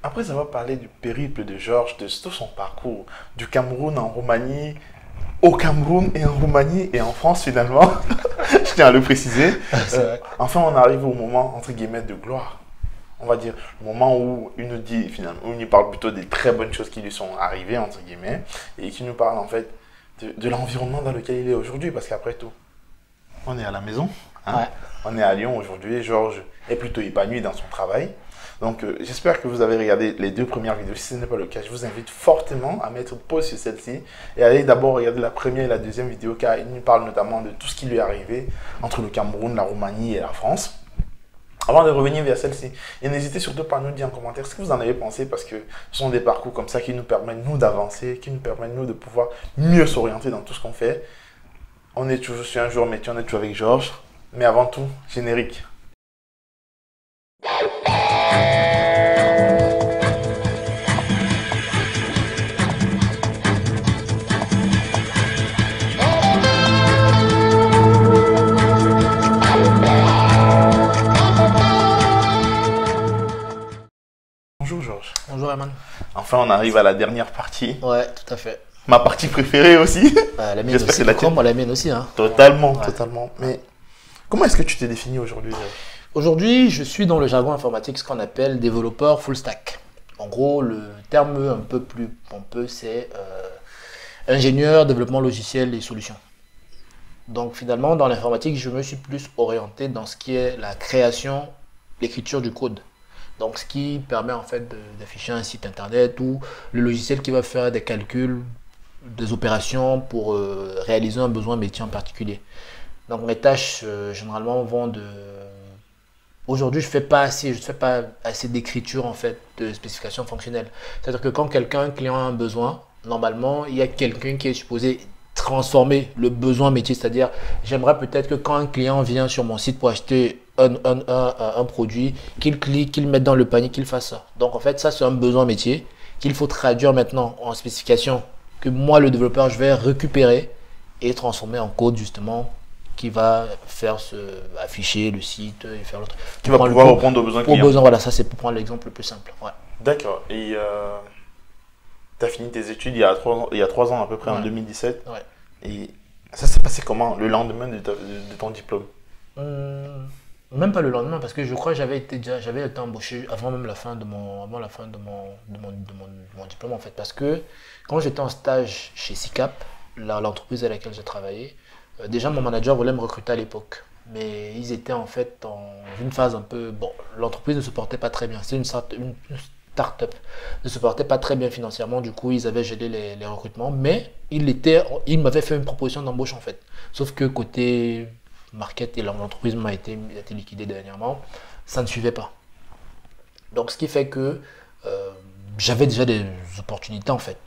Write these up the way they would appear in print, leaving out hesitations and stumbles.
Après avoir parlé du périple de Georges, de tout son parcours, du Cameroun en Roumanie, au Cameroun et en Roumanie et en France finalement, je tiens à le préciser, C'est vrai. enfin on arrive au moment entre guillemets de gloire. On va dire le moment où il nous dit finalement, où il nous parle plutôt des très bonnes choses qui lui sont arrivées entre guillemets et qui nous parle en fait de l'environnement dans lequel il est aujourd'hui parce qu'après tout, on est à la maison, hein. Ouais. On est à Lyon aujourd'hui. Georges est plutôt épanoui dans son travail. Donc, j'espère que vous avez regardé les deux premières vidéos. Si ce n'est pas le cas, je vous invite fortement à mettre pause sur celle-ci et aller d'abord regarder la première et la deuxième vidéo car il nous parle notamment de tout ce qui lui est arrivé entre le Cameroun, la Roumanie et la France. Avant de revenir vers celle-ci, et n'hésitez surtout pas à nous dire en commentaire ce que vous en avez pensé parce que ce sont des parcours comme ça qui nous permettent, nous, d'avancer, qui nous permettent, nous, de pouvoir mieux s'orienter dans tout ce qu'on fait. On est toujours sur un jour métier, on est toujours avec Georges. Mais avant tout, générique. Bonjour Georges. Bonjour Herman. Enfin, on arrive à la dernière partie. Ouais, tout à fait. Ma partie préférée aussi. La mienne J'espère aussi, que la comme tienne. moi, la mienne aussi. Hein. Totalement, Ouais. totalement. Mais comment est-ce que tu t'es défini aujourd'hui? Aujourd'hui, je suis dans le jargon informatique ce qu'on appelle développeur full stack. En gros, le terme un peu plus pompeux, c'est ingénieur, développement logiciel et solutions. Donc finalement, dans l'informatique, je me suis plus orienté dans ce qui est la création, l'écriture du code. Donc ce qui permet en fait d'afficher un site internet ou le logiciel qui va faire des calculs, des opérations pour réaliser un besoin métier en particulier. Donc mes tâches généralement vont de... Aujourd'hui, je ne fais pas assez d'écriture en fait, de spécifications fonctionnelles. C'est-à-dire que quand un client a un besoin, normalement, il y a quelqu'un qui est supposé transformer le besoin métier. C'est-à-dire, j'aimerais peut-être que quand un client vient sur mon site pour acheter un produit, qu'il clique, qu'il mette dans le panier, qu'il fasse ça. Donc en fait, ça c'est un besoin métier qu'il faut traduire maintenant en spécification que moi, le développeur, je vais récupérer et transformer en code justement qui va faire afficher le site et faire l'autre. Qui va pouvoir répondre aux besoins Pour clients. besoin, voilà, ça c'est pour prendre l'exemple le plus simple. Ouais. D'accord. Et tu as fini tes études il y a 3 ans à peu près, en Ouais. 2017. Ouais. Et ça s'est passé comment le lendemain de ton diplôme? Même pas le lendemain parce que je crois que j'avais été embauché avant même la fin de avant la fin de mon diplôme en fait parce que quand j'étais en stage chez SICAP, l'entreprise à laquelle j'ai travaillé, déjà mon manager voulait me recruter à l'époque, mais ils étaient en fait dans une phase un peu bon, l'entreprise ne se portait pas très bien, c'est une start-up, ne se portait pas très bien financièrement, du coup ils avaient gelé les recrutements, mais il m'avait fait une proposition d'embauche en fait, sauf que côté market et l'entreprise a été liquidée dernièrement, ça ne suivait pas. Donc ce qui fait que j'avais déjà des opportunités en fait.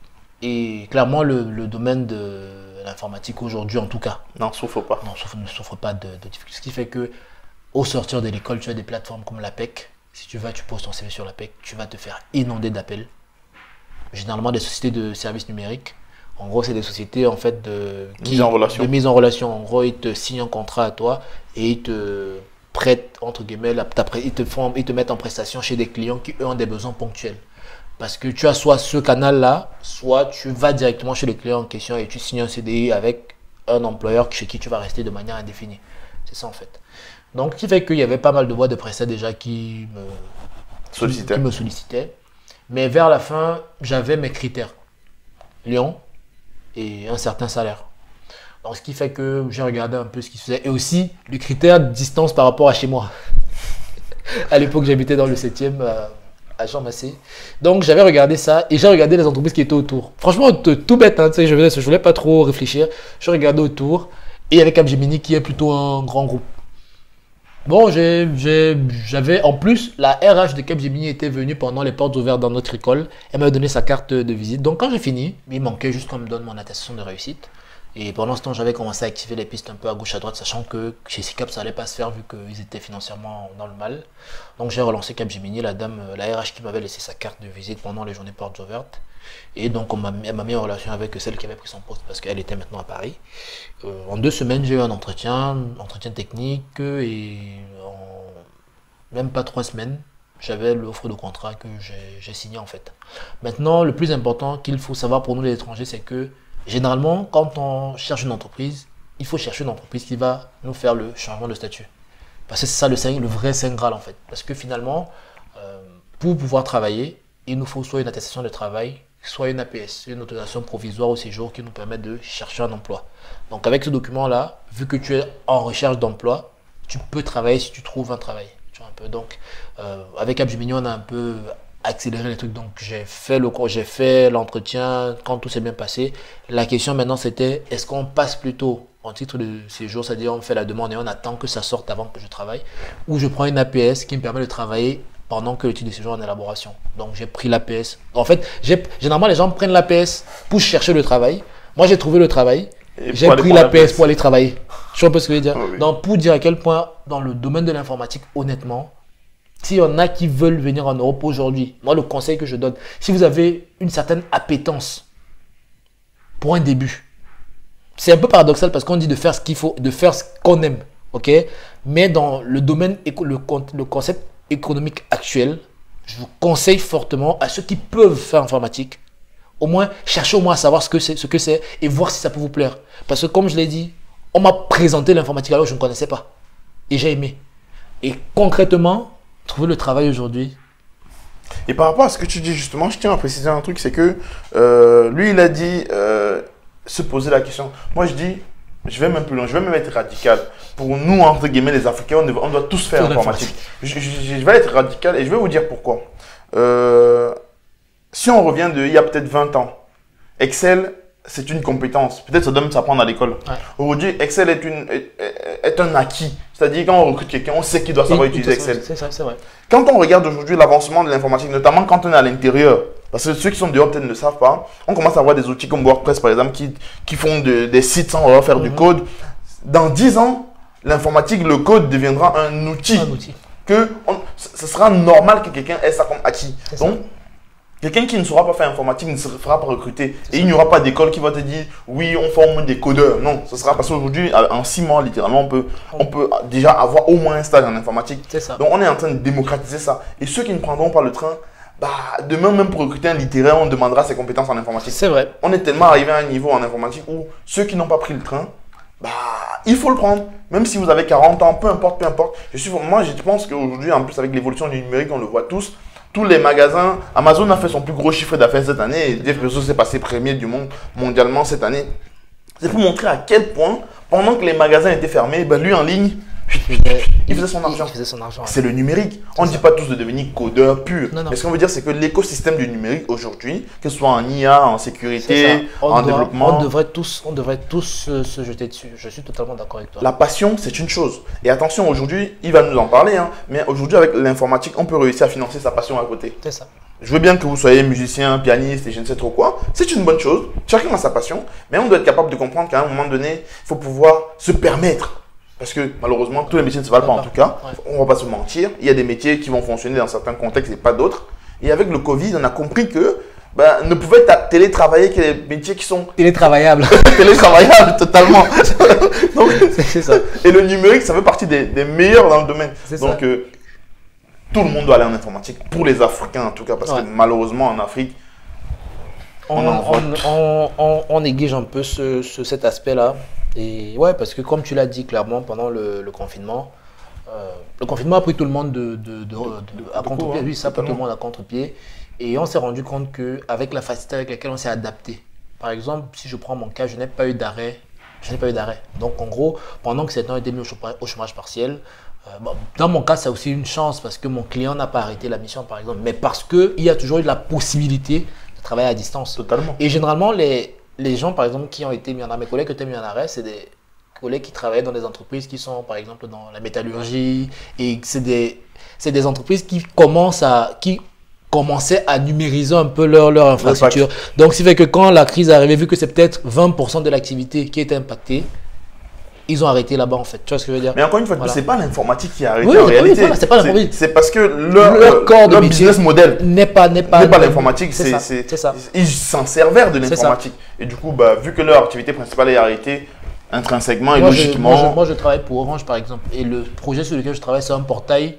Et clairement le domaine de l'informatique aujourd'hui en tout cas, Non, souffre pas. ne souffre pas de difficultés. Ce qui fait que au sortir de l'école, tu as des plateformes comme l'APEC. Si tu poses ton CV sur l'APEC, tu vas te faire inonder d'appels. Généralement des sociétés de services numériques. En gros, c'est des sociétés en fait Mise en relation. de mise en relation. En gros, ils te signent un contrat à toi et ils te prêtent entre guillemets, ils te mettent en prestation chez des clients qui eux ont des besoins ponctuels. Parce que tu as soit ce canal-là, soit tu vas directement chez le client en question et tu signes un CDI avec un employeur chez qui tu vas rester de manière indéfinie. C'est ça en fait. Donc, ce qui fait qu'il y avait pas mal de voies de prestat déjà qui me sollicitaient. Mais vers la fin, j'avais mes critères. Lyon et un certain salaire. Donc, ce qui fait que j'ai regardé un peu ce qui se faisait. Et aussi, le critère de distance par rapport à chez moi. À l'époque, j'habitais dans le 7e à Jean-Massé. Donc, j'avais regardé ça et j'ai regardé les entreprises qui étaient autour. Franchement, tout bête, hein, je voulais pas trop réfléchir. Je regardais autour et il y avait Capgemini qui est plutôt un grand groupe. Bon, j'avais en plus, la RH de Capgemini était venue pendant les portes ouvertes dans notre école. Elle m'a donné sa carte de visite. Donc, quand j'ai fini, il manquait juste qu'on me donne mon attestation de réussite. Et pendant ce temps, j'avais commencé à activer les pistes un peu à gauche, à droite, sachant que chez SICAP, ça allait pas se faire vu qu'ils étaient financièrement dans le mal. Donc, j'ai relancé Capgemini, la RH qui m'avait laissé sa carte de visite pendant les journées portes ouvertes. Et donc, elle m'a mis en relation avec celle qui avait pris son poste parce qu'elle était maintenant à Paris. En 2 semaines, j'ai eu un entretien technique et en même pas 3 semaines, j'avais l'offre de contrat que j'ai signé en fait. Maintenant, le plus important qu'il faut savoir pour nous les étrangers, c'est que généralement, quand on cherche une entreprise, il faut chercher une entreprise qui va nous faire le changement de statut. Parce que c'est ça le vrai Saint Graal en fait. Parce que finalement, pour pouvoir travailler, il nous faut soit une attestation de travail, soit une APS, une autorisation provisoire au séjour qui nous permet de chercher un emploi. Donc avec ce document-là, vu que tu es en recherche d'emploi, tu peux travailler si tu trouves un travail. Tu vois, un peu. Donc avec Capgemini, on a un peu accéléré les trucs. Donc j'ai fait l'entretien quand tout s'est bien passé. La question maintenant c'était, est-ce qu'on passe plutôt en titre de séjour, c'est-à-dire on fait la demande et on attend que ça sorte avant que je travaille, ou je prends une APS qui me permet de travailler pendant que le titre de séjour est en élaboration. Donc j'ai pris l'APS. En fait, généralement les gens prennent l'APS pour chercher le travail. Moi j'ai trouvé le travail, j'ai pris l'APS pour aller travailler. Tu vois un peu ce que je veux dire? Oui. Donc pour dire à quel point dans le domaine de l'informatique, honnêtement, s'il y en a qui veulent venir en Europe aujourd'hui, moi le conseil que je donne, si vous avez une certaine appétence pour un début, c'est un peu paradoxal parce qu'on dit de faire ce qu'il faut, de faire ce qu'on aime, ok? Mais dans le domaine, le concept économique actuel, je vous conseille fortement à ceux qui peuvent faire informatique, au moins, cherchez au moins à savoir ce que c'est et voir si ça peut vous plaire. Parce que comme je l'ai dit, on m'a présenté l'informatique alors que je ne connaissais pas. Et j'ai aimé. Et concrètement, trouver le travail aujourd'hui. Et par rapport à ce que tu dis justement, je tiens à préciser un truc, c'est que lui, il a dit se poser la question. Moi, je dis, je vais même plus loin, je vais même être radical. Pour nous, entre guillemets, les Africains, on doit tous faire informatique. Je vais être radical et je vais vous dire pourquoi. Si on revient il y a peut-être 20 ans, Excel, c'est une compétence. Peut-être ça doit même s'apprendre à l'école. Ouais. Aujourd'hui, Excel est un acquis. C'est-à-dire quand on recrute quelqu'un, on sait qu'il doit savoir utiliser Excel. C'est ça, c'est vrai. Quand on regarde aujourd'hui l'avancement de l'informatique, notamment quand on est à l'intérieur, parce que ceux qui sont dehors peut-être ne le savent pas, on commence à avoir des outils comme WordPress par exemple qui font des sites sans avoir faire du code. Dans 10 ans, l'informatique, le code deviendra un outil. Ce sera normal que quelqu'un ait ça comme acquis. Donc, quelqu'un qui ne saura pas faire informatique ne se fera pas recruter. Et il n'y aura pas d'école qui va te dire oui, on forme des codeurs. Non, ce sera parce qu'aujourd'hui, en 6 mois, littéralement, on peut déjà avoir au moins un stage en informatique. Ça. Donc, on est en train de démocratiser ça. Et ceux qui ne prendront pas le train, demain, même pour recruter un littéraire, on demandera ses compétences en informatique. C'est vrai. On est tellement arrivé à un niveau en informatique où ceux qui n'ont pas pris le train, il faut le prendre. Même si vous avez 40 ans, peu importe. Moi, je pense qu'aujourd'hui, en plus, avec l'évolution du numérique, on le voit tous. Tous les magasins, Amazon a fait son plus gros chiffre d'affaires cette année et Jeff Bezos s'est passé premier du monde mondialement cette année. C'est pour montrer à quel point, pendant que les magasins étaient fermés, lui en ligne, il faisait son argent. C'est le numérique. On ne dit pas tous de devenir codeur pur. Non. Mais ce qu'on veut dire, c'est que l'écosystème du numérique aujourd'hui, que ce soit en IA, en sécurité, en développement. On devrait tous se jeter dessus. Je suis totalement d'accord avec toi. La passion, c'est une chose. Et attention, aujourd'hui, il va nous en parler. Mais aujourd'hui, avec l'informatique, on peut réussir à financer sa passion à côté. C'est ça. Je veux bien que vous soyez musicien, pianiste et je ne sais trop quoi. C'est une bonne chose. Chacun a sa passion. Mais on doit être capable de comprendre qu'à un moment donné, il faut pouvoir se permettre. Parce que malheureusement, tous les métiers ne se valent pas en tout cas. On ne va pas se mentir. Il y a des métiers qui vont fonctionner dans certains contextes et pas d'autres. Et avec le Covid, on a compris que ne pouvaient télétravailler que les métiers qui sont télétravaillables. Télétravaillables, totalement. Donc, c'est ça. Et le numérique, ça fait partie des meilleurs dans le domaine. Donc, tout le monde doit aller en informatique. Pour les Africains en tout cas. Parce que malheureusement, en Afrique, on néglige un peu cet aspect-là. Et ouais, parce que comme tu l'as dit clairement pendant le confinement a pris tout le monde à contre-pied. Oui, ça a pris tout le monde à contre-pied. Et on s'est rendu compte qu'avec la facilité avec laquelle on s'est adapté. Par exemple, si je prends mon cas, je n'ai pas eu d'arrêt. Donc en gros, pendant que certains étaient mis au chômage partiel, dans mon cas, c'est aussi une chance parce que mon client n'a pas arrêté la mission, par exemple. Mais parce qu'il y a toujours eu la possibilité de travailler à distance. Totalement. Et généralement, les gens, par exemple, qui ont été mis en arrêt, mes collègues qui ont été mis en arrêt, c'est des collègues qui travaillent dans des entreprises qui sont, par exemple, dans la métallurgie. Et c'est des entreprises qui commençaient à numériser un peu leur infrastructure. Donc, ce qui fait que quand la crise est arrivée, vu que c'est peut-être 20% de l'activité qui est impactée, ils ont arrêté là-bas en fait. Tu vois ce que je veux dire? Mais encore une fois, c'est pas l'informatique qui a arrêté en réalité. C'est pas l'informatique. C'est parce que leur business model n'est pas l'informatique. C'est ça. Ils s'en servent de l'informatique. Et du coup, vu que leur activité principale est arrêtée intrinsèquement et logiquement. Moi, je travaille pour Orange par exemple. Et le projet sur lequel je travaille, c'est un portail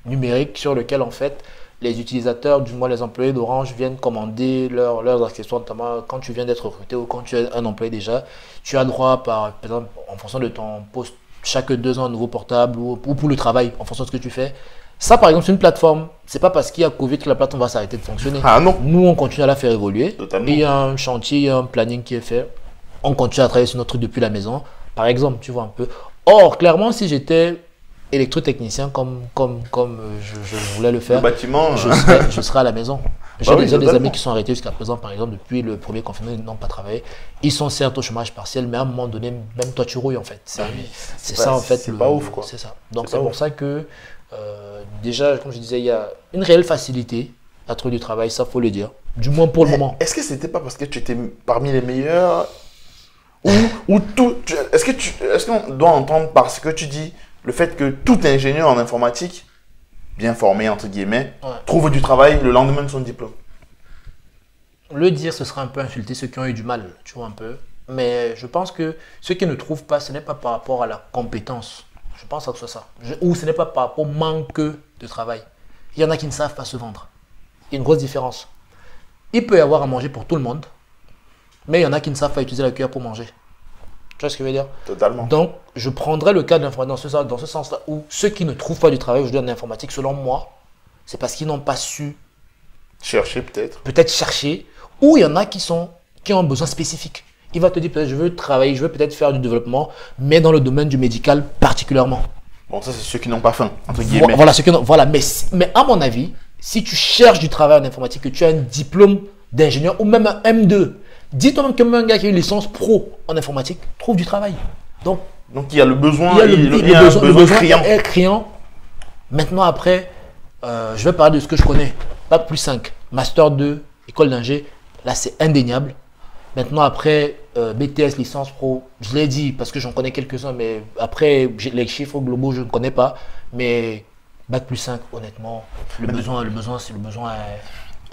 numérique sur lequel en fait les utilisateurs, du moins les employés d'Orange, viennent commander leurs accessoires, notamment quand tu viens d'être recruté ou quand tu es un employé déjà, tu as droit par exemple en fonction de ton poste chaque 2 ans un nouveau portable ou pour le travail en fonction de ce que tu fais. Ça, par exemple, c'est une plateforme. C'est pas parce qu'il y a Covid que la plateforme va s'arrêter de fonctionner. Ah non. Nous, on continue à la faire évoluer. Totalement. Et il y a un chantier, il y a un planning qui est fait. On continue à travailler sur notre truc depuis la maison. Par exemple, tu vois un peu. Or, clairement, si j'étais électrotechnicien comme je voulais le faire, Le bâtiment. je serais à la maison. J'ai oui, déjà des totalement. amis qui sont arrêtés jusqu'à présent, par exemple, depuis le premier confinement, ils n'ont pas travaillé. Ils sont certes au chômage partiel, mais à un moment donné, même toi, tu rouilles en fait. C'est pas- ça en fait. c'est pas ouf, quoi. C'est ça. Donc C'est c'est pas pour ouf. ça que, déjà, comme je disais, il y a une réelle facilité à trouver du travail, ça faut le dire. Du moins pour le moment. Est-ce que c'était pas parce que tu étais parmi les meilleurs ou tout est-ce qu'on doit entendre parce que tu dis le fait que tout ingénieur en informatique bien formé entre guillemets Ouais. trouve du travail le lendemain de son diplôme? Le dire, ce serait un peu insulter ceux qui ont eu du mal, tu vois un peu. Mais je pense que ceux qui ne trouvent pas, ce n'est pas par rapport à la compétence. Je pense que c'est ça. Ou ce n'est pas par rapport au manque de travail. Il y en a qui ne savent pas se vendre. Il y a une grosse différence. Il peut y avoir à manger pour tout le monde, mais il y en a qui ne savent pas utiliser la cuillère pour manger. Tu vois ce que je veux dire? Totalement. Donc, je prendrais le cas de l'informatique dans ce sens-là, où ceux qui ne trouvent pas du travail aujourd'hui en informatique, selon moi, c'est parce qu'ils n'ont pas su Chercher peut-être. peut-être chercher, ou il y en a qui ont un besoin spécifique. Il va te dire peut-être je veux travailler, je veux peut-être faire du développement, mais dans le domaine du médical particulièrement. Bon, ça c'est ceux qui n'ont pas faim entre guillemets. Voilà, voilà. Mais à mon avis, si tu cherches du travail en informatique, que tu as un diplôme d'ingénieur ou même un M2, dis-toi même que même un gars qui a une licence pro en informatique trouve du travail. Donc, Donc il y a le besoin, il y a il y a un besoin criant. est criant. Maintenant, après, je vais parler de ce que je connais. Bac plus 5, Master 2, école d'ingé. Là, c'est indéniable. Maintenant, après, BTS, licence pro, je l'ai dit parce que j'en connais quelques-uns, mais après, les chiffres globaux, je ne connais pas. Mais Bac plus 5, honnêtement, le besoin est...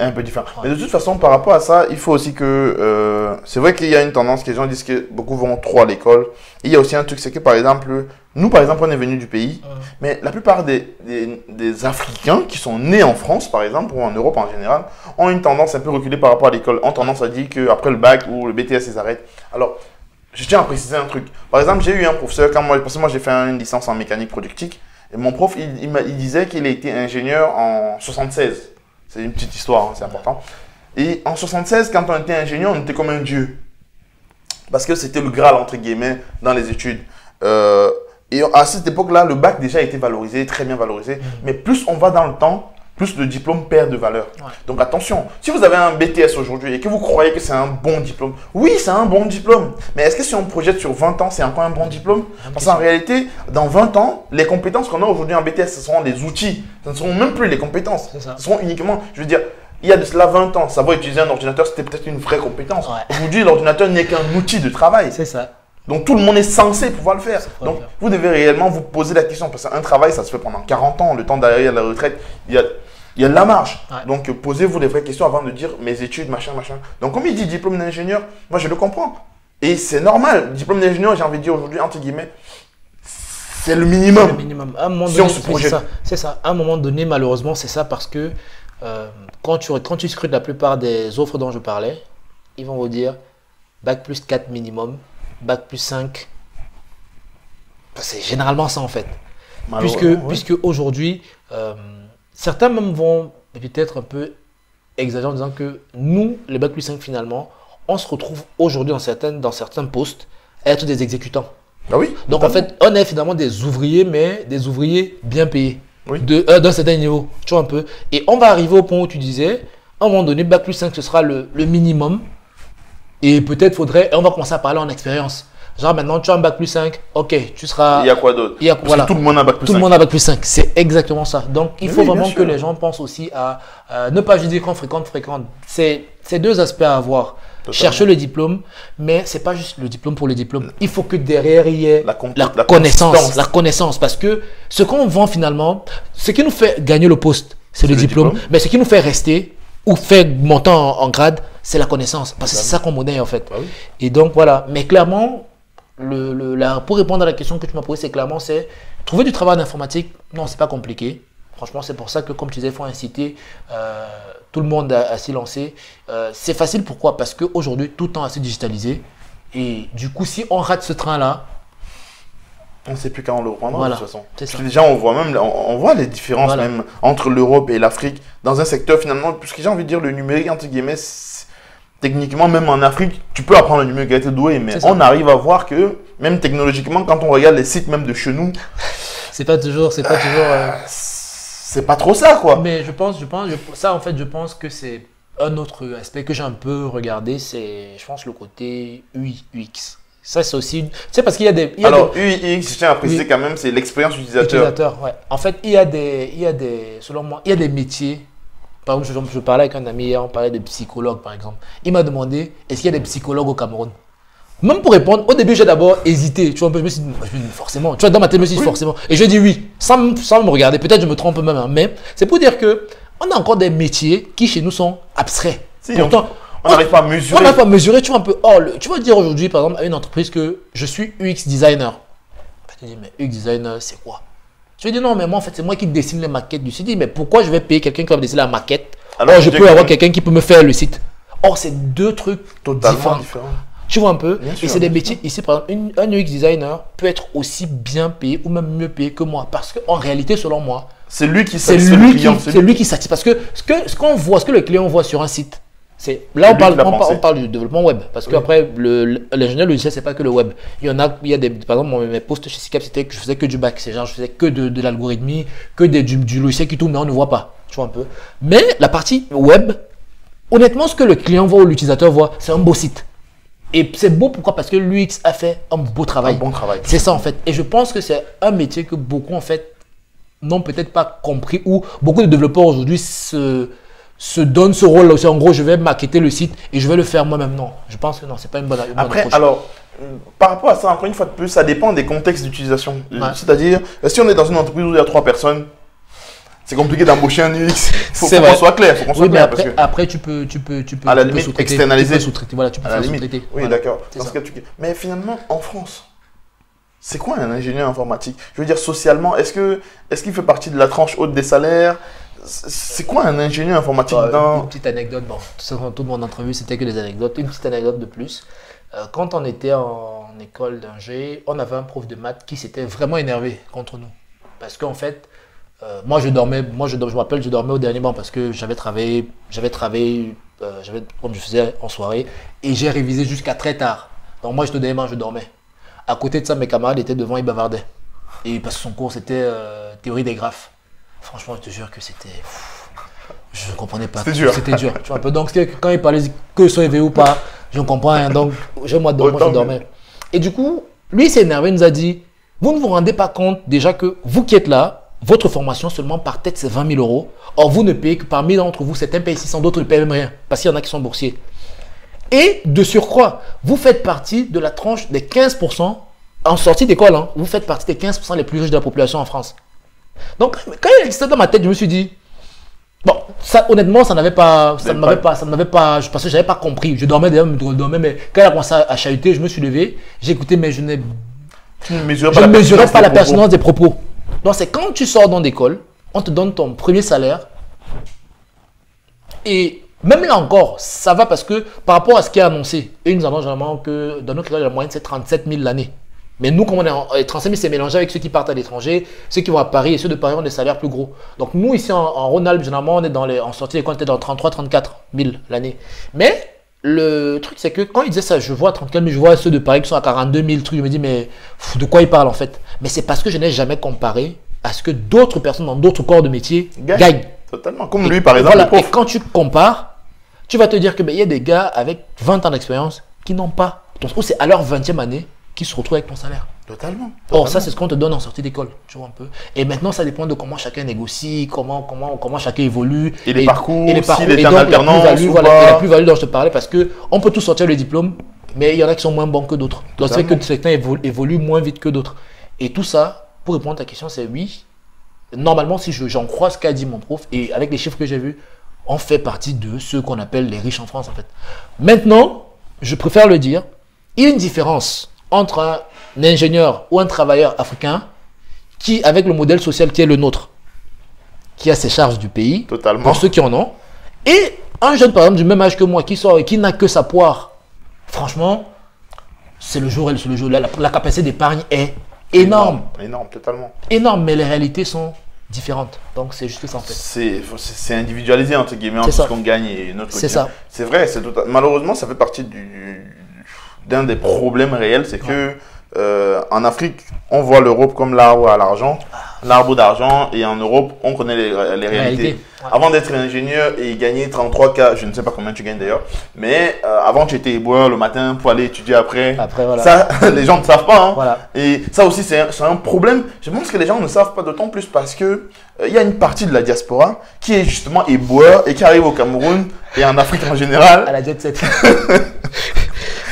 Un peu différent. Ouais. Mais de toute façon, par rapport à ça, il faut aussi que... c'est vrai qu'il y a une tendance que les gens disent que beaucoup vont trop à l'école. Et il y a aussi un truc, c'est que par exemple, nous par exemple, on est venu du pays, mais la plupart des Africains qui sont nés en France, par exemple, ou en Europe en général, ont une tendance un peu reculée par rapport à l'école. Ont tendance à dire qu'après le bac ou le BTS, ils arrêtent. Alors, je tiens à préciser un truc. Par exemple, j'ai eu un professeur, parce que moi j'ai fait une licence en mécanique productique, et mon prof, il disait qu'il a été ingénieur en 76. C'est une petite histoire, hein, c'est important. Et en 76, quand on était ingénieur, on était comme un dieu. Parce que c'était le Graal, entre guillemets, dans les études. Et à cette époque-là, le bac déjà était valorisé, très bien valorisé. Mais plus on va dans le temps, plus le diplôme perd de valeur. Ouais. Donc attention, si vous avez un BTS aujourd'hui et que vous croyez que c'est un bon diplôme, oui, c'est un bon diplôme. Mais est-ce que si on projette sur 20 ans, c'est encore un bon diplôme? Parce qu'en réalité, dans 20 ans, les compétences qu'on a aujourd'hui en BTS, ce seront des outils. Ce ne seront même plus les compétences. Ce seront uniquement, je veux dire, il y a de cela 20 ans, savoir utiliser un ordinateur, c'était peut-être une vraie compétence. Ouais. Aujourd'hui, l'ordinateur n'est qu'un outil de travail. C'est ça. Donc tout le monde est censé pouvoir le faire. Donc vous devez réellement vous poser la question. Parce qu'un travail, ça se fait pendant 40 ans. Le temps d'aller à la retraite, il y a de la marge. Ouais. Donc posez-vous les vraies questions avant de dire mes études, machin, machin. Donc comme il dit diplôme d'ingénieur, moi je le comprends. Et c'est normal. Diplôme d'ingénieur, j'ai envie de dire aujourd'hui, entre guillemets, c'est le minimum. C'est le minimum. À un moment donné, c'est ça. À un moment donné, malheureusement, c'est ça parce que quand tu scrutes la plupart des offres dont je parlais, ils vont vous dire bac plus 4 minimum, bac plus 5. C'est généralement ça en fait. Puisque aujourd'hui, certains même vont peut-être un peu exagérer en disant que nous, les bac plus 5 finalement, on se retrouve aujourd'hui dans certains postes à être des exécutants. Ah oui. Donc en fait, on est finalement des ouvriers, mais des ouvriers bien payés. Oui. D'un certain niveau, tu vois un peu. Et on va arriver au point où tu disais, à un moment donné, bac plus 5, ce sera le minimum. Et peut-être on va commencer à parler en expérience. Genre maintenant, tu as un bac plus 5, ok, tu seras... Il y a quoi d'autre? Voilà. Tout le monde a un bac plus 5. Tout le monde a un bac plus 5, c'est exactement ça. Donc, il faut vraiment que les gens pensent aussi à ne pas juste dire qu'on fréquente. C'est deux aspects à avoir. Totalement. Chercher le diplôme, mais ce n'est pas juste le diplôme pour le diplôme. Il faut que derrière, il y ait la connaissance. La connaissance. Parce que ce qu'on vend finalement, ce qui nous fait gagner le poste, c'est le diplôme. Mais ce qui nous fait rester ou faire monter en grade, c'est la connaissance. Parce que c'est ça qu'on monnaie en fait. Ah oui. Et donc voilà. Mais clairement, pour répondre à la question que tu m'as posée, c'est trouver du travail en informatique. Non, c'est pas compliqué. Franchement, c'est pour ça que, comme tu disais, il faut inciter tout le monde à s'y lancer. C'est facile, pourquoi? Parce qu'aujourd'hui, tout le temps assez digitalisé. Et du coup, si on rate ce train-là, on ne sait plus quand on le reprendra voilà, de toute façon. c'est ça. Parce que déjà, on voit les différences Voilà. même entre l'Europe et l'Afrique dans un secteur finalement, puisque j'ai envie de dire le numérique, entre guillemets, techniquement, même en Afrique, tu peux apprendre le numérique à être doué, mais C'est ça. on arrive à voir que même technologiquement, quand on regarde les sites même de chez nous, C'est pas toujours. c'est pas trop ça, quoi. Mais ça en fait, je pense que c'est un autre aspect que j'ai un peu regardé, c'est, je pense, le côté UI, UX. Ça, c'est aussi, c'est parce qu'il y a des. Alors, UX, je tiens à préciser Oui. quand même, c'est l'expérience utilisateur. Ouais. En fait, il y a des, selon moi, il y a des métiers. Par exemple, je parlais avec un ami hier, on parlait de psychologue, par exemple. Il m'a demandé, est-ce qu'il y a des psychologues au Cameroun? Même pour répondre, au début, j'ai d'abord hésité. Tu vois, je me suis dit, forcément. Tu vois, dans ma tête, je me suis dit, forcément. Et je dis oui, sans me regarder. Peut-être je me trompe même, hein, mais c'est pour dire que on a encore des métiers qui, chez nous, sont abstraits. Si, Pourtant, on n'arrive pas à mesurer. on n'a pas mesuré, tu vois, un peu. Oh, tu vas dire aujourd'hui, par exemple, à une entreprise que je suis UX designer. Tu te dis, mais UX designer, c'est quoi? Je vais dire, non, mais moi, en fait, c'est moi qui dessine les maquettes du site. Je dis, mais pourquoi je vais payer quelqu'un qui va me dessiner la maquette? Alors, je peux avoir quelqu'un qui peut me faire le site. Or, c'est deux trucs Totalement différents. différent. Tu vois un peu? Bien sûr, et c'est des bien métiers. Ici, par exemple, un UX designer peut être aussi bien payé ou même mieux payé que moi. Parce qu'en réalité, selon moi, C'est lui qui c'est satisfait le client. lui qui satisfait. Parce que ce qu'on voit, ce que le client voit sur un site, c'est là lui qui l'a pensé. on parle du développement web. Parce Oui. qu'après, l'ingénieur logiciel, c'est pas que le web. Il y a des, par exemple, mes posts chez SICAP, c'était que je faisais que du back. C'est genre, je faisais que de l'algorithmie, que du logiciel qui tourne, mais on ne voit pas. Tu vois un peu. Mais la partie web, honnêtement, ce que le client voit ou l'utilisateur voit, c'est un beau site. Et c'est beau, pourquoi? Parce que l'UX a fait un beau travail. Un bon travail. C'est ça en fait. Et je pense que c'est un métier que beaucoup en fait n'ont peut-être pas compris, ou beaucoup de développeurs aujourd'hui se donnent ce rôle-là aussi. En gros, je vais maqueter le site et je vais le faire moi-même. Non, je pense que non, c'est pas une bonne Après, approche. alors, par rapport à ça, encore une fois de plus, ça dépend des contextes d'utilisation. Ouais. C'est-à-dire, si on est dans une entreprise où il y a 3 personnes, c'est compliqué d'embaucher un UX. Faut C'est qu'on vrai. soit clair. Faut qu'on soit Oui, mais clair parce que, après tu peux à la tu peux limite, sous-traiter. externaliser. Tu peux sous-traiter. Voilà, tu peux à la faire limite. sous-traiter. Oui, Voilà. d'accord. C'est Dans ça. ce cas, mais finalement, en France, c'est quoi un ingénieur informatique? Je veux dire, socialement, est-ce qu'il fait partie de la tranche haute des salaires? C'est quoi un ingénieur informatique dans... Une petite anecdote, bon, tout mon entrevue, c'était que des anecdotes. Une petite anecdote de plus. Quand on était en école d'ingé, on avait un prof de maths qui s'était vraiment énervé contre nous. Parce qu'en fait, moi je me rappelle, je dormais au dernier banc parce que j'avais travaillé, comme je faisais en soirée, et j'ai révisé jusqu'à très tard. Donc moi, j'étais au dernier banc, je dormais. À côté de ça, mes camarades étaient devant, ils bavardaient. Et parce que son cours, c'était théorie des graphes. Franchement, je te jure que c'était... Je ne comprenais pas. C'était dur. C'était dur. Tu vois un peu. Donc, quand il parlait que soit éveillé ou pas, je ne comprends rien. Donc, je dormais. Et du coup, lui, il s'est énervé, il nous a dit, vous ne vous rendez pas compte déjà que vous qui êtes là, votre formation seulement par tête, c'est 20 000 euros. Or, vous ne payez que parmi d'entre vous, certains payent 600, d'autres ne payent même rien. Parce qu'il y en a qui sont boursiers. Et de surcroît, vous faites partie de la tranche des 15% en sortie d'école. Hein, vous faites partie des 15% les plus riches de la population en France. Donc, quand il a dit ça dans ma tête, je me suis dit, bon, ça, honnêtement, ça ne m'avait pas, parce que je n'avais pas compris. Je dormais, mais quand il a commencé à chahuter, je me suis levé, j'ai écouté, mais je ne mesurais pas la pertinence des propos. Donc, c'est quand tu sors dans l'école, on te donne ton premier salaire. Et même là encore, ça va parce que par rapport à ce qui est annoncé, et nous avons généralement que dans notre école, la moyenne, c'est 37 000 l'année. Mais nous, comme on est en 37 000, c'est mélangé avec ceux qui partent à l'étranger, ceux qui vont à Paris et ceux de Paris ont des salaires plus gros. Donc nous, ici en Rhône-Alpes, généralement, on est en sortie d'école, on était dans 33 34 000 l'année. Mais le truc, c'est que quand il disait ça, je vois 34 000, je vois ceux de Paris qui sont à 42 000, trucs, je me dis, mais de quoi il parle en fait? Mais c'est parce que je n'ai jamais comparé à ce que d'autres personnes dans d'autres corps de métier gagnent. Totalement. Comme lui, par exemple, Voilà. le prof. Et quand tu compares, tu vas te dire que il y a des gars avec 20 ans d'expérience qui n'ont pas. Ou c'est à leur 20e année qu'ils se retrouvent avec ton salaire. Totalement. Or, ça, c'est ce qu'on te donne en sortie d'école, tu vois un peu. Et maintenant, ça dépend de comment chacun négocie, comment chacun évolue. Et les parcours, s'il est en alternance ou voilà, pas. et la plus-value dont je te parlais, parce qu'on peut tous sortir le diplôme, mais il y en a qui sont moins bons que d'autres. Donc, c'est que certains évoluent moins vite que d'autres. Et tout ça, pour répondre à ta question, c'est oui. Normalement, si j'en crois ce qu'a dit mon prof, et avec les chiffres que j'ai vus, on fait partie de ceux qu'on appelle les riches en France, en fait. Maintenant, je préfère le dire, il y a une différence entre un ingénieur ou un travailleur africain qui, avec le modèle social qui est le nôtre, qui a ses charges du pays, Totalement. pour ceux qui en ont, et un jeune, par exemple, du même âge que moi, qui sort et qui n'a que sa poire, franchement, c'est le jour. La capacité d'épargne est énorme. Énorme, totalement. Énorme, mais les réalités sont différentes. Donc, c'est juste ça, en fait. C'est individualisé, entre guillemets, entre C'est ça. ce qu'on gagne et notre C'est quotidien. ça. C'est vrai, malheureusement, ça fait partie d'un des problèmes réels, c'est que en Afrique, on voit l'Europe comme l'arbre à l'argent, l'arbre d'argent, et en Europe, on connaît les réalités. Réalité. Ouais. Avant d'être ingénieur et gagner 33K, je ne sais pas combien tu gagnes d'ailleurs, mais avant tu étais éboueur le matin pour aller étudier après. Après, voilà. Ça, les gens ne savent pas. Hein. Voilà. Et ça aussi, c'est un problème. Je pense que les gens ne savent pas, d'autant plus parce que il y a une partie de la diaspora qui est justement éboueur et qui arrive au Cameroun et en Afrique en général. À la jet set.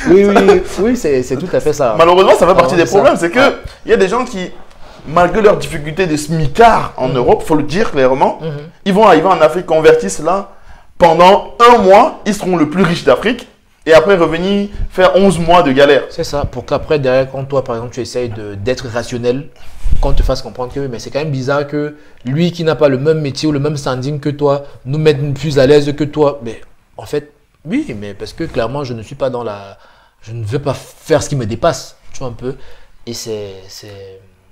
oui, c'est tout à fait ça. Malheureusement, ça fait partie des c'est problèmes. ça. C'est que il y a des gens qui, malgré leurs difficultés de smicard en Europe, faut le dire clairement, ils vont arriver en Afrique, convertissent là, pendant un mois, ils seront le plus riche d'Afrique, et après revenir faire 11 mois de galère. C'est ça, pour qu'après, derrière, quand toi, par exemple, tu essayes d'être rationnel, qu'on te fasse comprendre que mais c'est quand même bizarre que lui qui n'a pas le même métier ou le même standing que toi, nous mette plus à l'aise que toi. Mais en fait, oui, mais parce que clairement, je ne suis pas dans la... Je ne veux pas faire ce qui me dépasse, tu vois un peu. Et c'est...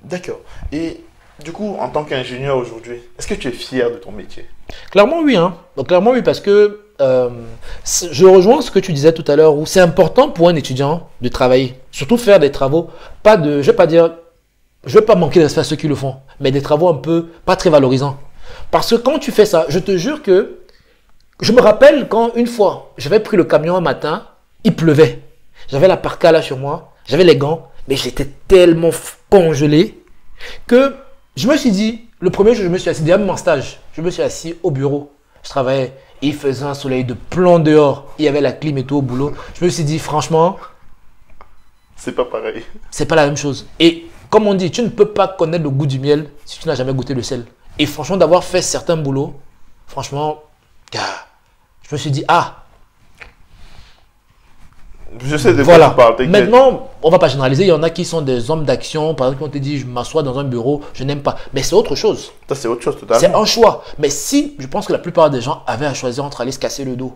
D'accord. Et du coup, en tant qu'ingénieur aujourd'hui, est-ce que tu es fier de ton métier? Clairement, oui. Hein. Donc, clairement, oui, parce que je rejoins ce que tu disais tout à l'heure, où c'est important pour un étudiant de travailler, surtout faire des travaux, pas de, je vais pas dire, je vais pas manquer de respect à ceux qui le font, mais des travaux un peu pas très valorisants. Parce que quand tu fais ça, je te jure que, je me rappelle quand une fois, j'avais pris le camion un matin, il pleuvait, j'avais la parka là sur moi, j'avais les gants, mais j'étais tellement congelé que je me suis dit, le premier jour, je me suis assis, déjà même en stage, je me suis assis au bureau, je travaillais. Il faisait un soleil de plomb dehors. Il y avait la clim et tout au boulot. Je me suis dit, franchement, c'est pas pareil. C'est pas la même chose. Et comme on dit, tu ne peux pas connaître le goût du miel si tu n'as jamais goûté le sel. Et franchement, d'avoir fait certains boulots, franchement, je me suis dit, ah, je sais de quoi voilà. tu parles. Maintenant, on va pas généraliser. Il y en a qui sont des hommes d'action. Par exemple, on te dit, je m'assois dans un bureau, je n'aime pas. Mais c'est autre chose. Ça, c'est autre chose totalement. C'est un choix. Mais si, je pense que la plupart des gens avaient à choisir entre aller se casser le dos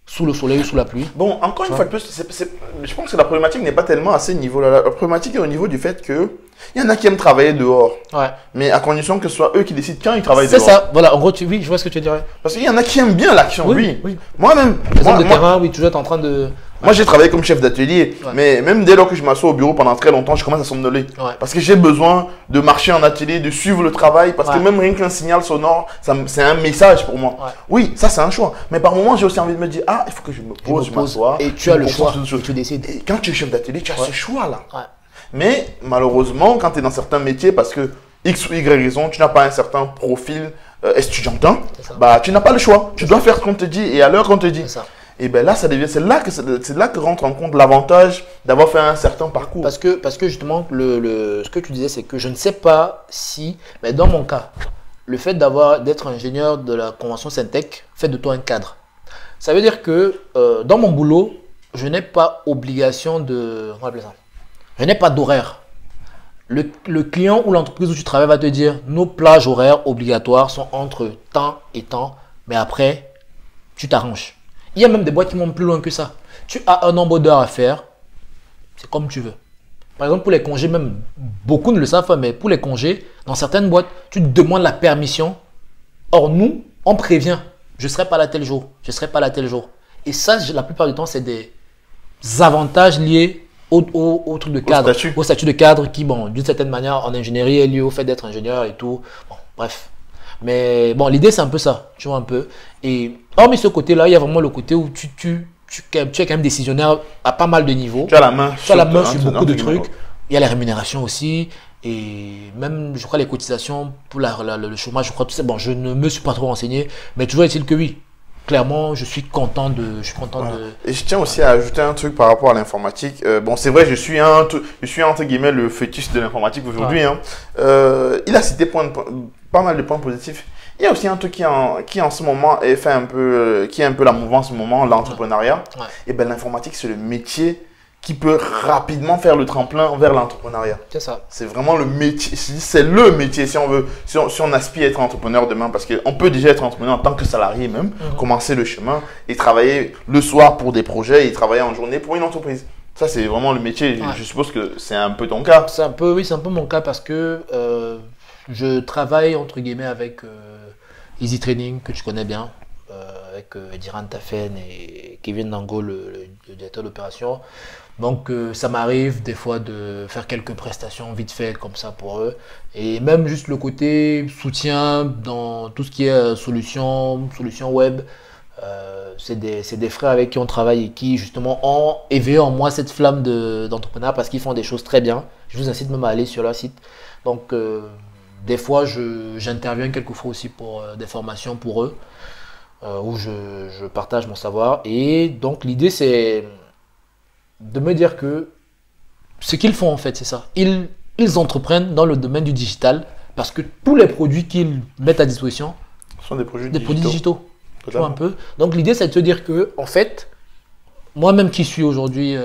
sous le soleil ou sous la pluie. Bon, encore une fois de plus, je pense que la problématique n'est pas tellement à ce niveau-là. La problématique est au niveau du fait que il y en a qui aiment travailler dehors. Ouais. Mais à condition que ce soit eux qui décident quand ils travaillent C'est dehors. ça. Voilà. En gros, oui, je vois ce que tu dirais. Parce qu'il y en a qui aiment bien l'action, oui. Oui. Moi-même. Les hommes de terrain, oui, toujours être en train de... Moi, j'ai travaillé comme chef d'atelier, mais même dès lors que je m'assois au bureau pendant très longtemps, je commence à somnoler. Ouais. Parce que j'ai besoin de marcher en atelier, de suivre le travail, parce que même rien qu'un signal sonore, c'est un message pour moi. Ouais. Oui, ça c'est un choix. Mais par moment, j'ai aussi envie de me dire, ah, il faut que je me pose, je m'assois. Et tu as le choix, tu décides. Et quand tu es chef d'atelier, tu as ce choix-là. Ouais. Mais malheureusement, quand tu es dans certains métiers, parce que X ou Y raison, tu n'as pas un certain profil estudiantin, bah, tu n'as pas le choix. Tu dois faire ce qu'on te dit et à l'heure qu'on te dit. C'est ça. Et bien là, c'est là que rentre en compte l'avantage d'avoir fait un certain parcours. Parce que justement, ce que tu disais, c'est que je ne sais pas si, mais dans mon cas, le fait d'être ingénieur de la convention Syntec fait de toi un cadre. Ça veut dire que dans mon boulot, je n'ai pas obligation de... Comment on appelle ça? Je n'ai pas d'horaire. Le client ou l'entreprise où tu travailles va te dire, nos plages horaires obligatoires sont entre temps et temps, mais après, tu t'arranges. Il y a même des boîtes qui vont plus loin que ça. Tu as un nombre d'heures à faire, c'est comme tu veux. Par exemple, pour les congés, même beaucoup ne le savent pas, mais pour les congés, dans certaines boîtes, tu te demandes la permission. Or, nous, on prévient. Je ne serai pas là tel jour. Je ne serai pas là tel jour. Et ça, la plupart du temps, c'est des avantages liés au truc de cadre. Au statut de cadre qui, bon, d'une certaine manière, en ingénierie, est lié au fait d'être ingénieur et tout. Bon, bref. Mais bon, l'idée, c'est un peu ça. Tu vois un peu. Et hormis ce côté-là, il y a vraiment le côté où tu es quand même décisionnaire à pas mal de niveaux. Tu as la main sur beaucoup de trucs. Il y a les rémunérations aussi. Et même, je crois, les cotisations pour le chômage, je crois, tout ça. Bon, je ne me suis pas trop renseigné. Mais toujours est-il que oui. Clairement, je suis content de... Et je tiens aussi à ajouter un truc par rapport à l'informatique. Bon, c'est vrai, je suis entre guillemets le fétiche de l'informatique aujourd'hui. Hein. Il a cité pas mal de points positifs. Il y a aussi un truc qui en ce moment est fait un peu, qui est un peu la mouvance en ce moment, l'entrepreneuriat. Et ben l'informatique, c'est le métier qui peut rapidement faire le tremplin vers l'entrepreneuriat. C'est ça. C'est vraiment le métier, c'est le métier si on veut, si on aspire à être entrepreneur demain, parce qu'on peut déjà être entrepreneur en tant que salarié même, commencer le chemin et travailler le soir pour des projets et travailler en journée pour une entreprise. Ça, c'est vraiment le métier. Je suppose que c'est un peu ton cas. C'est un peu, oui, c'est un peu mon cas parce que je travaille entre guillemets avec Easy Training, que tu connais bien, avec Ediran Tafen et Kevin Nango, le directeur d'opération. Donc, ça m'arrive des fois de faire quelques prestations vite fait comme ça pour eux. Et même juste le côté soutien dans tout ce qui est solution web. C'est des frères avec qui on travaille et qui justement ont éveillé en moi cette flamme d'entrepreneur parce qu'ils font des choses très bien. Je vous incite même à aller sur leur site. Donc, des fois, j'interviens quelquefois aussi pour des formations pour eux où je partage mon savoir. Et donc, l'idée, c'est de me dire que ce qu'ils font, en fait, c'est ça. Ils entreprennent dans le domaine du digital parce que tous les produits qu'ils mettent à disposition sont des produits digitaux. Tu vois un peu. Donc, l'idée, c'est de se dire que, en fait, moi-même qui suis aujourd'hui,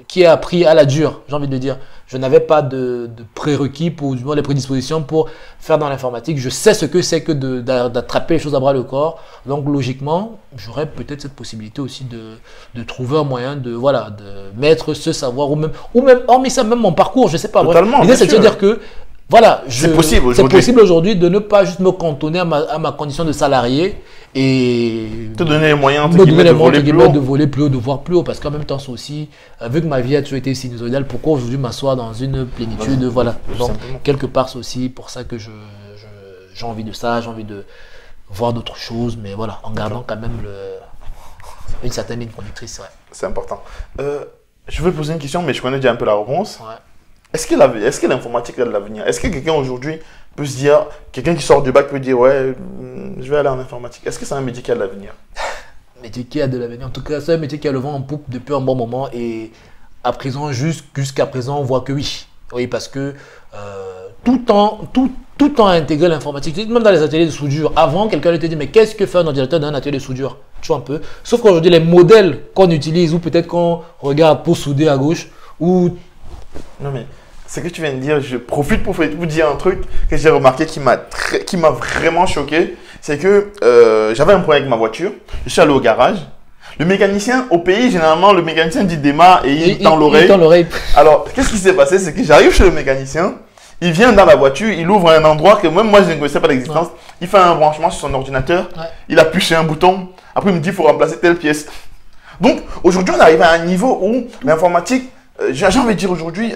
qui ai appris à la dure, j'ai envie de dire, je n'avais pas de prérequis pour du moins les prédispositions pour faire dans l'informatique. Je sais ce que c'est que d'attraper les choses à bras le corps. Donc, logiquement, j'aurais peut-être cette possibilité aussi de trouver un moyen de mettre ce savoir ou même hormis ça, même mon parcours, je ne sais pas. Totalement. L'idée, c'est de se dire que voilà, c'est possible aujourd'hui de ne pas juste me cantonner à ma condition de salarié et te donner les moyens de voler plus haut, de voir plus haut. Parce qu'en même temps, c'est aussi, vu que ma vie a toujours été sinusoïdale, pourquoi aujourd'hui m'asseoir dans une plénitude, voilà. Donc, quelque part, c'est aussi pour ça que j'ai envie de ça, j'ai envie de voir d'autres choses, mais voilà, en gardant quand même une certaine ligne conductrice. Ouais. C'est important. Je veux poser une question, mais je connais déjà un peu la réponse. Ouais. Est-ce que l'informatique a de l'avenir? Est-ce que quelqu'un aujourd'hui peut se dire, quelqu'un qui sort du bac peut dire, ouais, je vais aller en informatique? Est-ce que c'est un métier qui a de l'avenir? Métier qui a de l'avenir. En tout cas, c'est un métier qui a le vent en poupe depuis un bon moment. Et à présent, jusqu'à présent, on voit que oui. Oui, parce que tout temps intégré l'informatique, même dans les ateliers de soudure. Avant, quelqu'un te dit, mais qu'est-ce que fait un ordinateur dans un atelier de soudure? Tu vois un peu. Sauf qu'aujourd'hui, les modèles qu'on utilise, ou peut-être qu'on regarde pour souder à gauche, ou... Non mais... Ce que tu viens de dire, je profite pour vous dire un truc que j'ai remarqué qui m'a vraiment choqué. C'est que j'avais un problème avec ma voiture. Je suis allé au garage. Le mécanicien, au pays, généralement, le mécanicien dit démarre et il tend l'oreille. Alors, qu'est-ce qui s'est passé? C'est que j'arrive chez le mécanicien. Il vient dans la voiture, il ouvre un endroit que même moi, je ne connaissais pas l'existence. Ouais. Il fait un branchement sur son ordinateur. Ouais. Il appuie sur un bouton. Après, il me dit qu'il faut remplacer telle pièce. Donc, aujourd'hui, on arrive à un niveau où l'informatique... j'ai envie de dire aujourd'hui,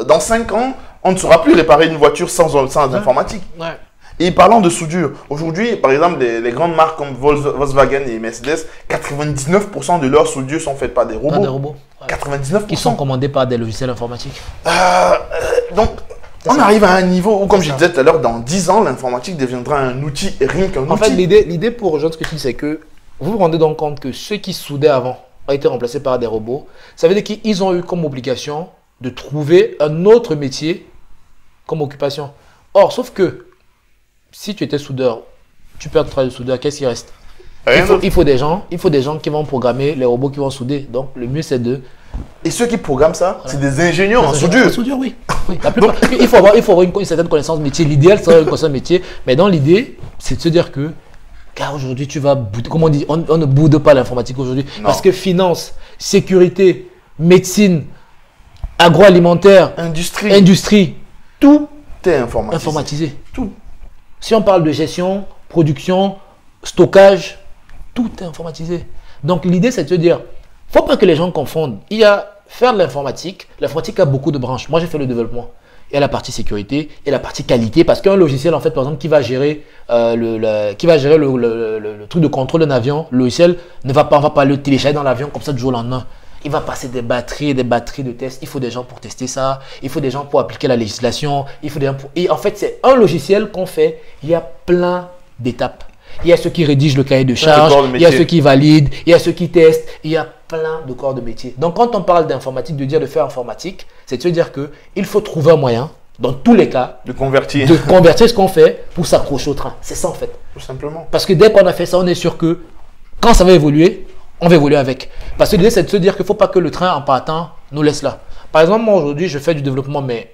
dans 5 ans, on ne saura plus réparer une voiture sans informatique. Ouais. Et parlant de soudure, aujourd'hui, par exemple, les grandes marques comme Volkswagen et Mercedes, 99% de leurs soudures sont faites par des robots. Par des robots. Ouais. 99%. Qui sont commandés par des logiciels informatiques. Donc, on arrive à un niveau où, comme je disais tout à l'heure, dans 10 ans, l'informatique deviendra un outil, rien qu'un outil. En fait, l'idée pour rejoindre ce que tu dis, c'est que vous vous rendez donc compte que ceux qui soudaient avant ont été remplacés par des robots. Ça veut dire qu'ils ont eu comme obligation de trouver un autre métier comme occupation. Or, sauf que si tu étais soudeur, tu perds ton travail de soudeur, qu'est-ce qui reste? Il faut des gens qui vont programmer les robots qui vont souder. Donc, le mieux, c'est de... Et ceux qui programment ça, c'est des ingénieurs en soudure. En soudure, oui. Donc, il faut avoir une certaine connaissance métier. L'idéal, c'est une connaissance métier. Mais dans l'idée, c'est de se dire que car aujourd'hui, tu vas bouder. Comme on dit, on ne boude pas l'informatique aujourd'hui. Parce que finance, sécurité, médecine, agroalimentaire, industrie, tout est informatisé. Tout. Si on parle de gestion, production, stockage, tout est informatisé. Donc l'idée, c'est de se dire, il ne faut pas que les gens confondent. Il y a faire de l'informatique. L'informatique a beaucoup de branches. Moi, j'ai fait le développement. Il y a la partie sécurité et la partie qualité. Parce qu'un logiciel, en fait, par exemple, qui va gérer le truc de contrôle d'un avion, le logiciel on va pas le télécharger dans l'avion comme ça du jour au lendemain. Il va passer des batteries de tests. Il faut des gens pour tester ça. Il faut des gens pour appliquer la législation. Il faut des gens pour... Et en fait, c'est un logiciel qu'on fait. Il y a plein d'étapes. Il y a ceux qui rédigent le cahier de charge. Il y a ceux qui valident. Il y a ceux qui testent. Il y a plein de corps de métier. Donc, quand on parle d'informatique, de faire informatique, c'est de se dire qu'il faut trouver un moyen, dans tous les cas, de convertir ce qu'on fait pour s'accrocher au train. C'est ça, en fait. Tout simplement. Parce que dès qu'on a fait ça, on est sûr que quand ça va évoluer, on va évoluer avec. Parce que l'idée, c'est de se dire qu'il ne faut pas que le train, en partant, nous laisse là. Par exemple, moi aujourd'hui, je fais du développement, mais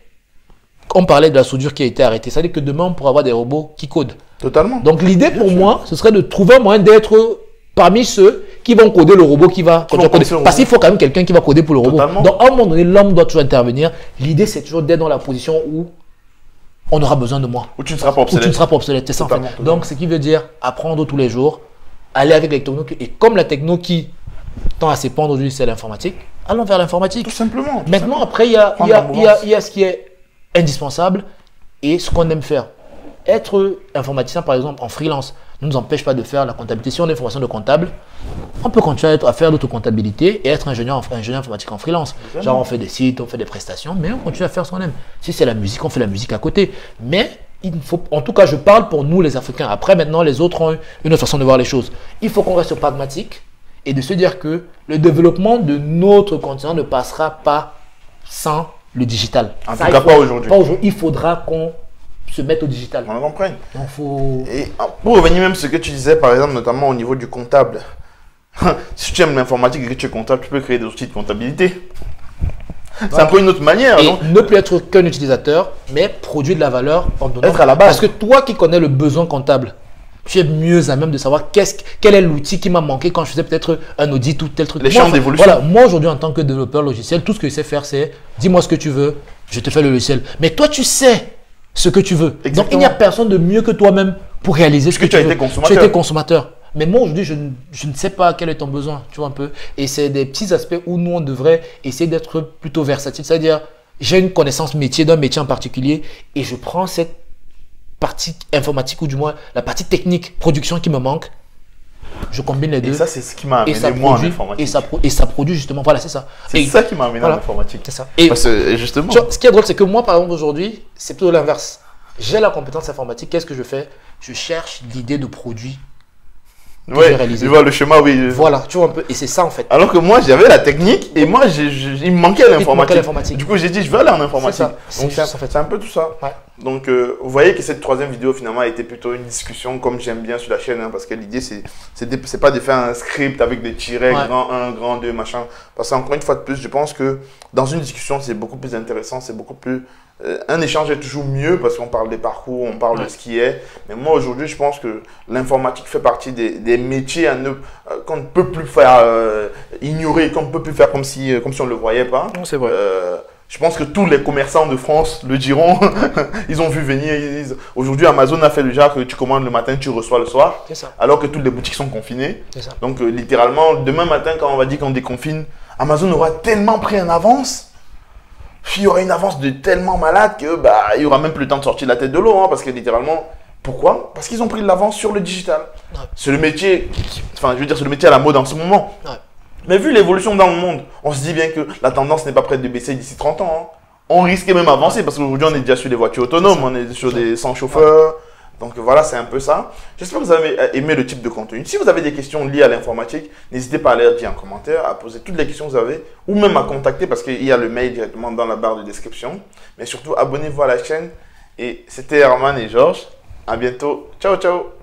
on parlait de la soudure qui a été arrêtée. Ça veut dire que demain, on pourra avoir des robots qui codent. Totalement. Donc l'idée pour moi, ce serait de trouver un moyen d'être parmi ceux qui vont coder le robot qui va coder. Parce qu'il faut quand même quelqu'un qui va coder pour le robot. Totalement. Donc à un moment donné, l'homme doit toujours intervenir. L'idée, c'est toujours d'être dans la position où on aura besoin de moi. Ou tu ne seras pas obsolète. Ou tu ne seras pas obsolète, c'est ça en fait. Totalement. Donc ce qui veut dire apprendre tous les jours, aller avec les technos. Et comme la techno qui tend à s'épandre aujourd'hui, c'est l'informatique, allons vers l'informatique. Tout simplement. Maintenant, après, il y a ce qui est indispensable et ce qu'on aime faire. Être informaticien, par exemple, en freelance, ne nous empêche pas de faire la comptabilité. Si on a une formation de comptable, on peut continuer à faire d'autres comptabilités et être ingénieur informatique en freelance. Genre, on fait des sites, on fait des prestations, mais on continue à faire ce qu'on aime. Si c'est la musique, on fait la musique à côté. Mais il faut, en tout cas, je parle pour nous, les Africains. Après, maintenant, les autres ont une autre façon de voir les choses. Il faut qu'on reste pragmatique et de se dire que le développement de notre continent ne passera pas sans le digital. En tout cas, pas aujourd'hui. Il faudra qu'on se mettre au digital. On en comprenne. Donc, faut... Et pour revenir même à ce que tu disais, par exemple, notamment au niveau du comptable. Si tu aimes l'informatique et que tu es comptable, tu peux créer des outils de comptabilité. C'est un peu une autre manière. Et donc, ne plus être qu'un utilisateur, mais produire de la valeur en donnant. Être à la base. Parce que toi qui connais le besoin comptable, tu es mieux à même de savoir quel est l'outil qui m'a manqué quand je faisais peut-être un audit ou tel truc. Les champs d'évolution. Voilà, moi aujourd'hui en tant que développeur logiciel, tout ce que je sais faire, c'est dis-moi ce que tu veux, je te fais le logiciel. Mais toi, tu sais ce que tu veux. Exactement. Donc il n'y a personne de mieux que toi-même pour réaliser ce que tu veux. tu as été consommateur. Tu as été consommateur. Mais moi aujourd'hui, je ne sais pas quel est ton besoin, tu vois un peu. Et c'est des petits aspects où nous, on devrait essayer d'être plutôt versatile. C'est-à-dire, j'ai une connaissance métier d'un métier en particulier et je prends cette partie informatique ou du moins la partie technique, production qui me manque. Je combine les deux. Et ça, c'est ce qui m'a amené moi en informatique. Et ça produit justement, voilà, c'est ça. C'est ça qui m'a amené en informatique. C'est ça. Et parce que justement. Tu vois, ce qui est drôle, c'est que moi, par exemple, aujourd'hui, c'est plutôt l'inverse. J'ai la compétence informatique. Qu'est-ce que je fais? Je cherche l'idée de produit. Ouais, je vois le schéma, oui. Voilà, tu vois un peu. Et c'est ça, en fait. Alors que moi, j'avais la technique et moi, il me manquait l'informatique. Du coup, j'ai dit, je vais aller en informatique. Donc, c'est un peu tout ça. Ouais. Donc, vous voyez que cette troisième vidéo, finalement, a été plutôt une discussion, comme j'aime bien sur la chaîne, hein, parce que l'idée, c'est pas de faire un script avec des tirets, grand 1, grand 2, machin. Parce qu'encore une fois de plus, je pense que dans une discussion, c'est beaucoup plus intéressant, c'est beaucoup plus... un échange est toujours mieux parce qu'on parle des parcours, on parle de ce qui est. Mais moi, aujourd'hui, je pense que l'informatique fait partie des métiers qu'on ne peut plus faire ignorer, qu'on ne peut plus faire comme si on ne le voyait pas. C'est vrai. Je pense que tous les commerçants de France le diront. Ils ont vu venir. Aujourd'hui, Amazon a fait le genre que tu commandes le matin, tu reçois le soir. C'est ça. Alors que toutes les boutiques sont confinées. C'est ça. Donc, littéralement, demain matin, quand on va dire qu'on déconfine, Amazon aura tellement pris en avance. Il y aura une avance de tellement malade que il y aura même plus le temps de sortir la tête de l'eau, hein, parce que littéralement, pourquoi? Parce qu'ils ont pris de l'avance sur le digital. Ouais. C'est le métier, c'est le métier à la mode en ce moment. Ouais. Mais vu l'évolution dans le monde, on se dit bien que la tendance n'est pas prête de baisser d'ici 30 ans. Hein. On risque même d'avancer parce qu'aujourd'hui on est déjà sur des voitures autonomes, on est sur des sans chauffeur. Ouais. Donc voilà, c'est un peu ça. J'espère que vous avez aimé le type de contenu. Si vous avez des questions liées à l'informatique, n'hésitez pas à les dire en commentaire, à poser toutes les questions que vous avez, ou même à contacter parce qu'il y a le mail directement dans la barre de description. Mais surtout, abonnez-vous à la chaîne. Et c'était Herman et Georges. À bientôt. Ciao, ciao.